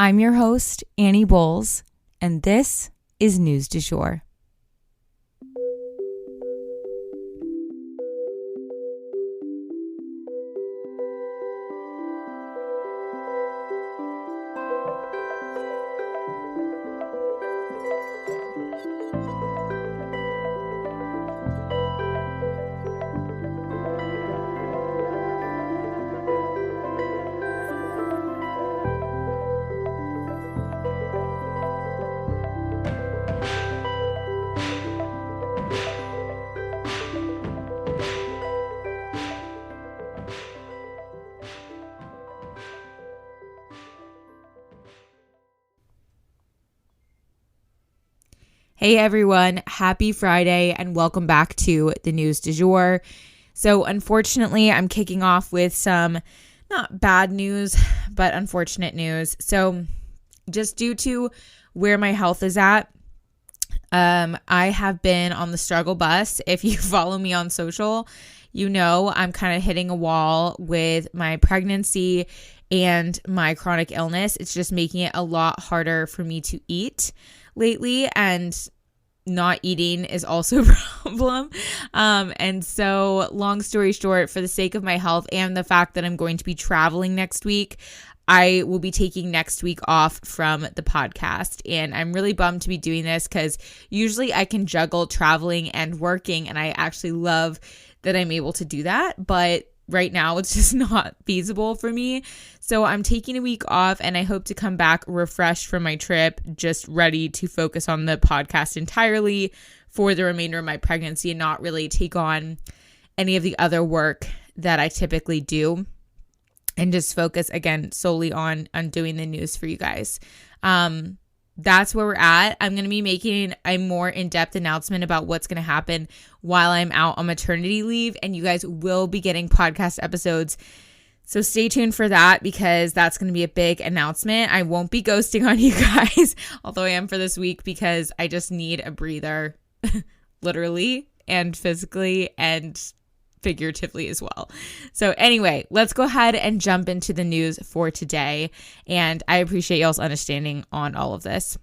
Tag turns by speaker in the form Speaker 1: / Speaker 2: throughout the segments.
Speaker 1: I'm your host, Annie Bowles, and this is News du Jour. Hey everyone, happy Friday and welcome back to the News du Jour. So unfortunately, I'm kicking off with some not bad news, but unfortunate news. So just due to where my health is at, I have been on the struggle bus. If you follow me on social, you know I'm kind of hitting a wall with my pregnancy and my chronic illness. It's just making it a lot harder for me to eat lately, and not eating is also a problem. And so long story short, for the sake of my health and the fact that I'm going to be traveling next week, I will be taking next week off from the podcast. And I'm really bummed to be doing this because usually I can juggle traveling and working, and I actually love that I'm able to do that. But right now it's just not feasible for me. So I'm taking a week off, and I hope to come back refreshed from my trip, just ready to focus on the podcast entirely for the remainder of my pregnancy and not really take on any of the other work that I typically do, and just focus again solely on doing the news for you guys. That's where we're at. I'm going to be making a more in-depth announcement about what's going to happen while I'm out on maternity leave, and you guys will be getting podcast episodes. So stay tuned for that, because that's going to be a big announcement. I won't be ghosting on you guys, although I am for this week, because I just need a breather, literally and physically and figuratively as well. So anyway, let's go ahead and jump into the news for today. And I appreciate y'all's understanding on all of this.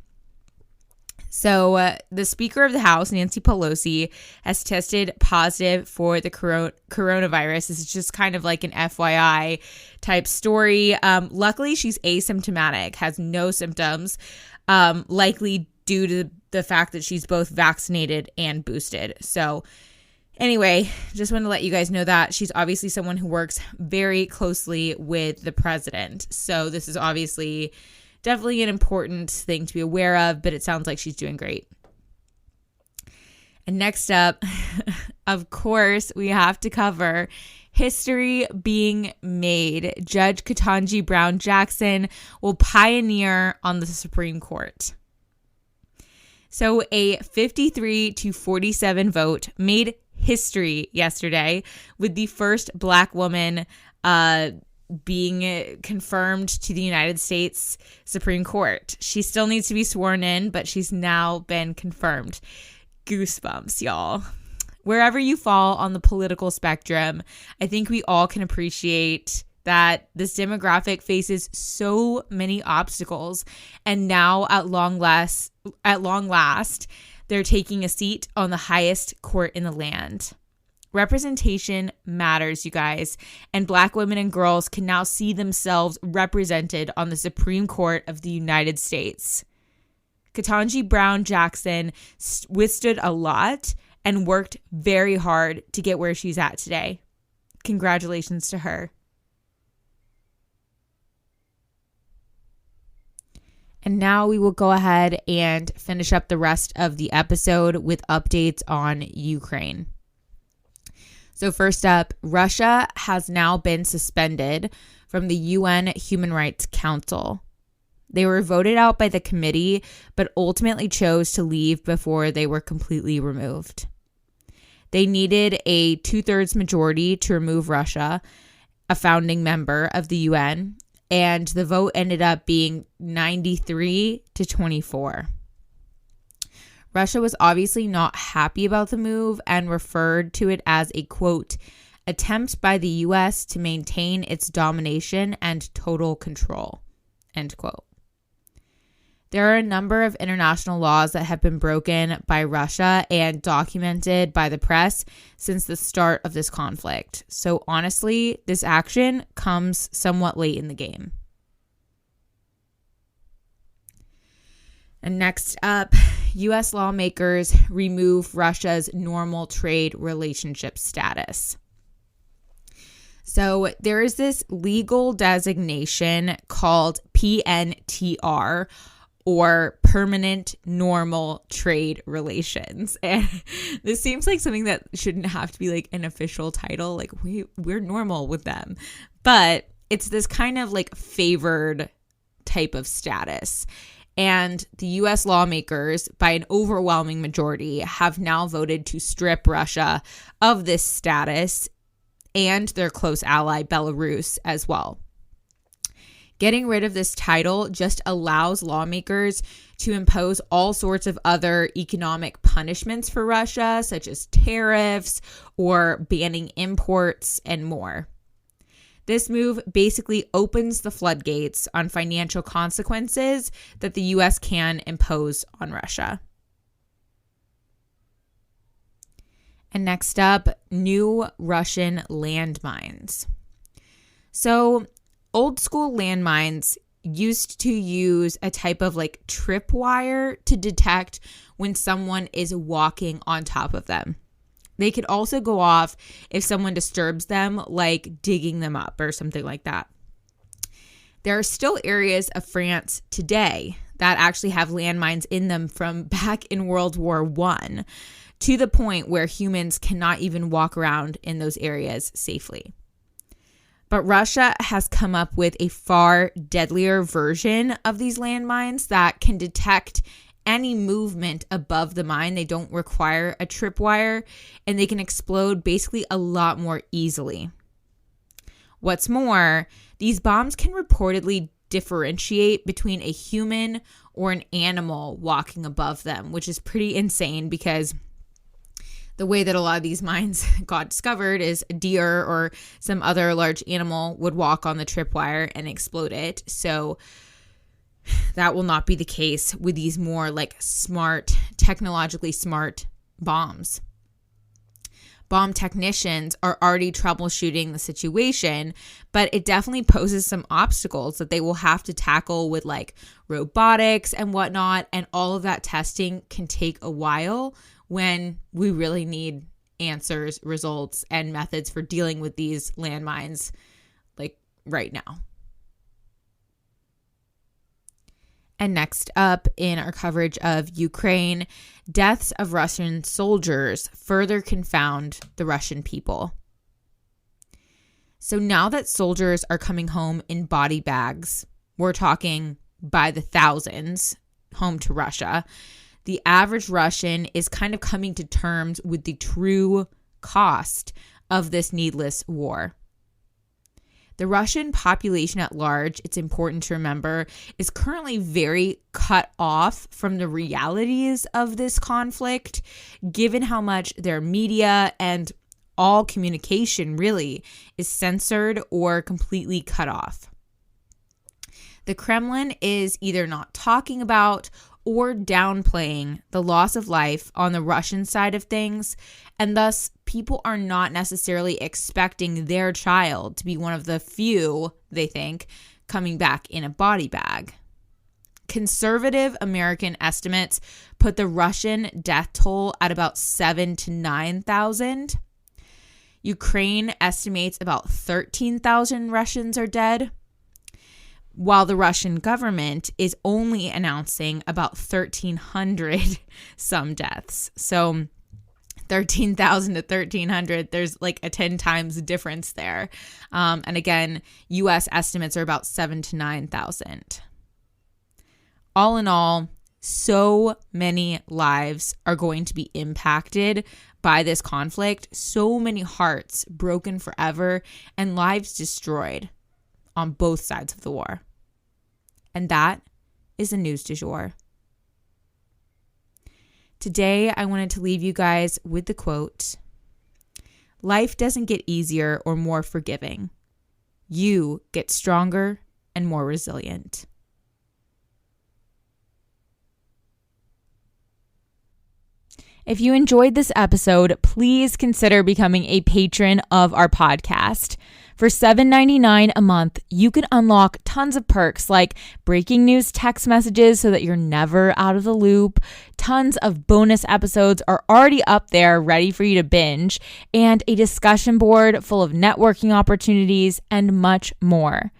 Speaker 1: So the Speaker of the House, Nancy Pelosi, has tested positive for the coronavirus. This is just kind of like an FYI type story. Luckily, she's asymptomatic, has no symptoms, likely due to the fact that she's both vaccinated and boosted. So anyway, just want to let you guys know that she's obviously someone who works very closely with the president. So this is obviously definitely an important thing to be aware of, but it sounds like she's doing great. And next up, of course, we have to cover history being made. Judge Kentaji Brown Jackson will pioneer on the Supreme Court. So a 53-47 vote made history yesterday, with the first Black woman being confirmed to the United States Supreme Court. She still needs to be sworn in, but she's now been confirmed. Goosebumps, y'all. Wherever you fall on the political spectrum, I think we all can appreciate that this demographic faces so many obstacles, and now at long last, they're taking a seat on the highest court in the land. Representation matters, you guys, and Black women and girls can now see themselves represented on the Supreme Court of the United States. Kentaji Brown Jackson withstood a lot and worked very hard to get where she's at today. Congratulations to her. And now we will go ahead and finish up the rest of the episode with updates on Ukraine. So first up, Russia has now been suspended from the UN Human Rights Council. They were voted out by the committee, but ultimately chose to leave before they were completely removed. They needed a 2/3 majority to remove Russia, a founding member of the UN, and the vote ended up being 93-24. Russia was obviously not happy about the move and referred to it as a, quote, attempt by the U.S. to maintain its domination and total control, end quote. There are a number of international laws that have been broken by Russia and documented by the press since the start of this conflict. So honestly, this action comes somewhat late in the game. And next up, U.S. lawmakers remove Russia's normal trade relationship status. So there is this legal designation called PNTR, or Permanent Normal Trade Relations. And this seems like something that shouldn't have to be like an official title. Like we're normal with them. But it's this kind of like favored type of status. And the U.S. lawmakers, by an overwhelming majority, have now voted to strip Russia of this status and their close ally, Belarus, as well. Getting rid of this title just allows lawmakers to impose all sorts of other economic punishments for Russia, such as tariffs or banning imports and more. This move basically opens the floodgates on financial consequences that the U.S. can impose on Russia. And next up, new Russian landmines. So, old school landmines used to use a type of like tripwire to detect when someone is walking on top of them. They could also go off if someone disturbs them, like digging them up or something like that. There are still areas of France today that actually have landmines in them from back in World War I, to the point where humans cannot even walk around in those areas safely. But Russia has come up with a far deadlier version of these landmines that can detect any movement above the mine. They don't require a tripwire, and they can explode basically a lot more easily. What's more, these bombs can reportedly differentiate between a human or an animal walking above them, which is pretty insane because the way that a lot of these mines got discovered is a deer or some other large animal would walk on the tripwire and explode it. So that will not be the case with these more like smart, technologically smart bombs. Bomb technicians are already troubleshooting the situation, but it definitely poses some obstacles that they will have to tackle with like robotics and whatnot. And all of that testing can take a while when we really need answers, results, and methods for dealing with these landmines like right now. And next up in our coverage of Ukraine, deaths of Russian soldiers further confound the Russian people. So now that soldiers are coming home in body bags, we're talking by the thousands home to Russia, the average Russian is kind of coming to terms with the true cost of this needless war. The Russian population at large, it's important to remember, is currently very cut off from the realities of this conflict, given how much their media and all communication really is censored or completely cut off. The Kremlin is either not talking about or downplaying the loss of life on the Russian side of things, and thus people are not necessarily expecting their child to be one of the few, they think, coming back in a body bag. Conservative American estimates put the Russian death toll at about 7,000 to 9,000. Ukraine estimates about 13,000 Russians are dead, while the Russian government is only announcing about 1,300 some deaths. So 13,000 to 1,300, there's like a 10 times difference there. And again, U.S. estimates are about 7,000 to 9,000. All in all, so many lives are going to be impacted by this conflict. So many hearts broken forever and lives destroyed on both sides of the war. And that is the news du jour. Today, I wanted to leave you guys with the quote, "Life doesn't get easier or more forgiving. You get stronger and more resilient." If you enjoyed this episode, please consider becoming a patron of our podcast. For $7.99 a month, you can unlock tons of perks like breaking news text messages so that you're never out of the loop. Tons of bonus episodes are already up there ready for you to binge, and a discussion board full of networking opportunities and much more.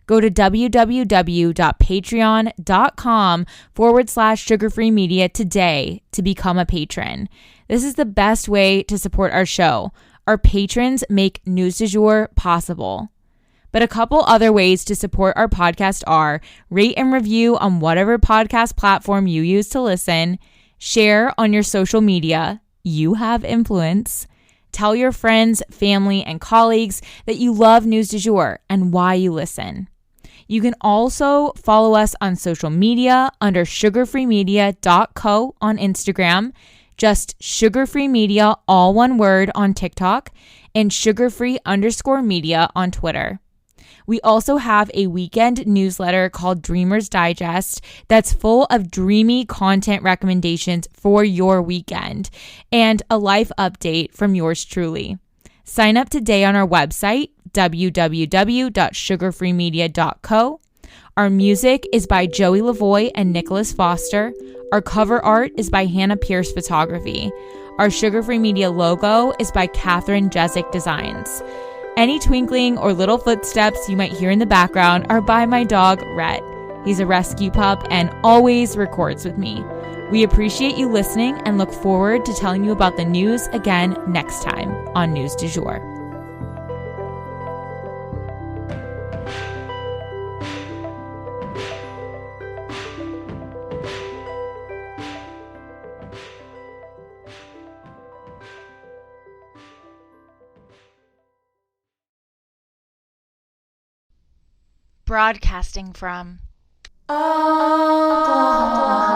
Speaker 1: Go to www.patreon.com/sugarfree media today to become a patron. This is the best way to support our show. Our patrons make News du Jour possible. But a couple other ways to support our podcast are rate and review on whatever podcast platform you use to listen, share on your social media, you have influence, tell your friends, family, and colleagues that you love News du Jour and why you listen. You can also follow us on social media under sugarfreemedia.co on Instagram, just Sugarfree Media, all one word, on TikTok, and sugarfree_media on Twitter. We also have a weekend newsletter called Dreamers Digest that's full of dreamy content recommendations for your weekend and a life update from yours truly. Sign up today on our website, www.sugarfreemedia.co. Our music is by Joey Lavoie and Nicholas Foster. Our cover art is by Hannah Pierce Photography. Our Sugar Free Media logo is by Catherine Jezik Designs. Any twinkling or little footsteps you might hear in the background are by my dog, Rhett. He's a rescue pup and always records with me. We appreciate you listening and look forward to telling you about the news again next time on News du Jour. Broadcasting from Oklahoma.